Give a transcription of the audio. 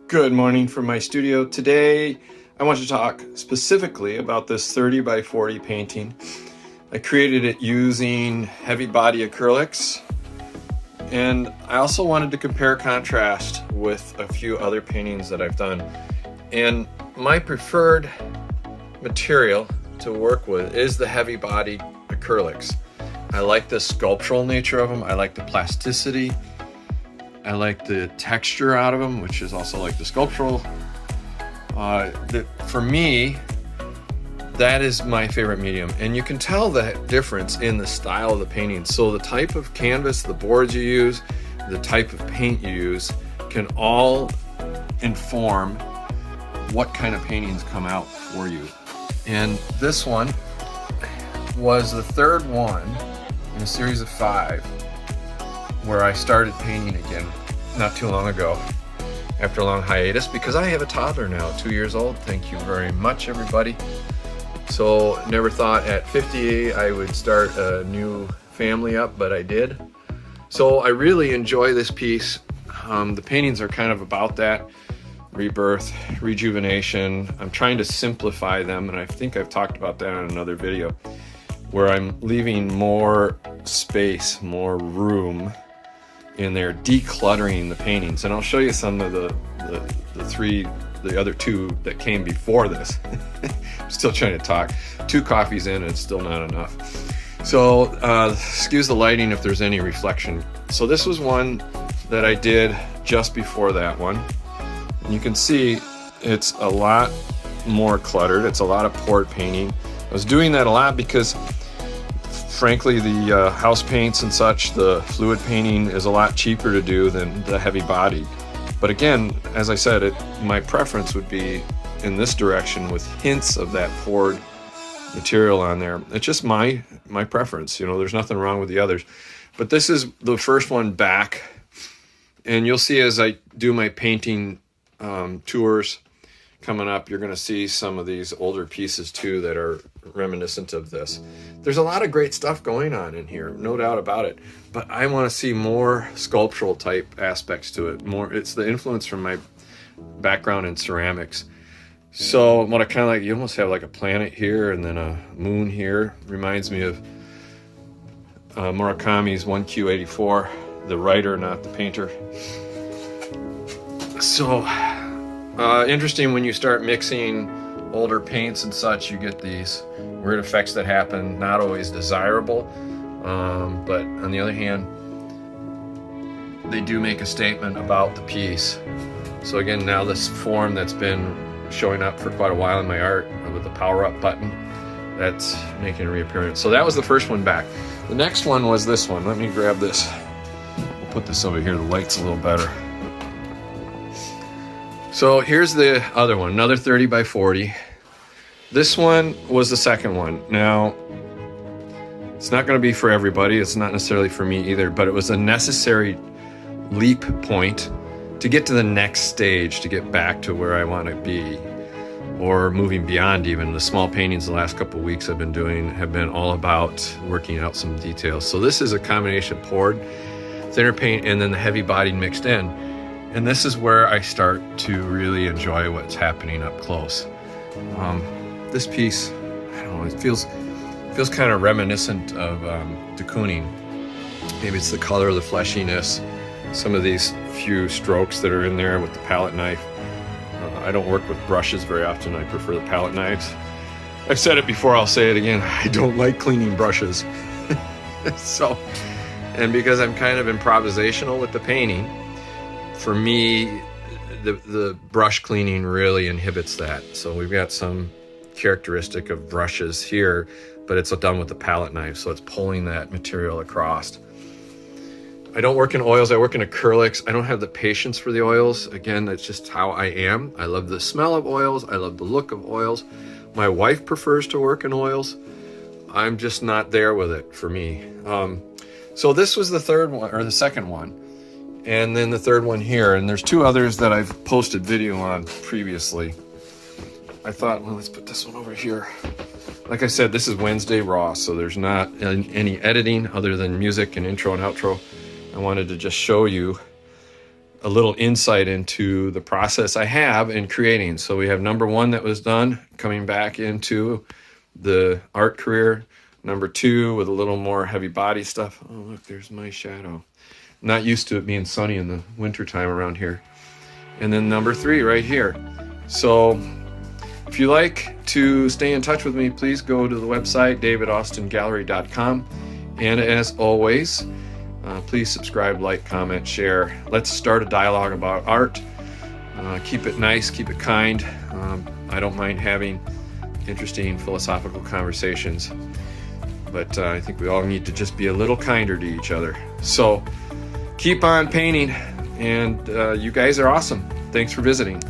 Good morning from my studio. Today I want to talk specifically about this 30 by 40 painting. I created it using heavy body acrylics, and I also wanted to compare contrast with a few other paintings that I've done. And my preferred material to work with is the heavy body acrylics. I like the sculptural nature of them. I like the plasticity. I like the texture out of them, which is also like the sculptural. For me, that is my favorite medium. And you can tell the difference in the style of the painting. So the type of canvas, the boards you use, the type of paint you use can all inform what kind of paintings come out for you. And this one was the third one in a series of 5 where I started painting again not too long ago after a long hiatus, because I have a toddler now, 2 years old. Thank you very much, everybody. So never thought at 50 I would start a new family up, but I did. So I really enjoy this piece. The paintings are kind of about that rebirth, rejuvenation. I'm trying to simplify them, and I think I've talked about that in another video, where I'm leaving more space, more room in there, decluttering the paintings. And I'll show you some of the other 2 that came before this. I'm still trying to talk. 2 coffees in and it's still not enough. So excuse the lighting if there's any reflection. So this was one that I did just before that one. And you can see it's a lot more cluttered. It's a lot of poured painting. I was doing that a lot because frankly, the house paints and such, the fluid painting is a lot cheaper to do than the heavy body. But again, as I said, my preference would be in this direction with hints of that poured material on there. It's just my preference. You know, there's nothing wrong with the others. But this is the first one back. And you'll see as I do my painting tours coming up, you're going to see some of these older pieces too that are reminiscent of this. There's a lot of great stuff going on in here, no doubt about it, but I want to see more sculptural type aspects to it. It's the influence from my background in ceramics. So what I kind of like, you almost have like a planet here and then a moon here. Reminds me of Murakami's 1Q84, the writer, not the painter. So interesting, when you start mixing older paints and such, you get these weird effects that happen, not always desirable, but on the other hand, they do make a statement about the piece. So again, now this form that's been showing up for quite a while in my art with the power up button, that's making a reappearance. So that was the first one back. The next one was this one. Let me grab this. We'll put this over here, the light's a little better. So here's the other one, another 30 by 40. This one was the second one. Now, it's not going to be for everybody. It's not necessarily for me either, but it was a necessary leap point to get to the next stage, to get back to where I want to be, or moving beyond even. The small paintings the last couple of weeks I've been doing have been all about working out some details. So this is a combination poured, thinner paint, and then the heavy body mixed in. And this is where I start to really enjoy what's happening up close. This piece, I don't know, it feels kind of reminiscent of de Kooning. Maybe it's the color, the fleshiness, some of these few strokes that are in there with the palette knife. I don't work with brushes very often. I prefer the palette knives. I've said it before, I'll say it again. I don't like cleaning brushes. So, and because I'm kind of improvisational with the painting, for me, the brush cleaning really inhibits that. So we've got some characteristic of brushes here, but it's done with the palette knife, so it's pulling that material across. I don't work in oils, I work in acrylics. I don't have the patience for the oils. Again, that's just how I am. I love the smell of oils, I love the look of oils. My wife prefers to work in oils. I'm just not there with it for me. So this was the third one, or the second one. And then the third one here, and there's 2 others that I've posted video on previously. I thought, well, let's put this one over here. Like I said, this is Wednesday Raw, so there's not any editing other than music and intro and outro. I wanted to just show you a little insight into the process I have in creating. So we have number 1 that was done, coming back into the art career. Number 2 with a little more heavy body stuff. Oh, look, there's my shadow. Not used to it being sunny in the wintertime around here. And then number 3 right here. So if you like to stay in touch with me, please go to the website, davidaustingallery.com. And as always, please subscribe, like, comment, share. Let's start a dialogue about art. Keep it nice, keep it kind. I don't mind having interesting philosophical conversations, but I think we all need to just be a little kinder to each other. So keep on painting, and you guys are awesome. Thanks for visiting.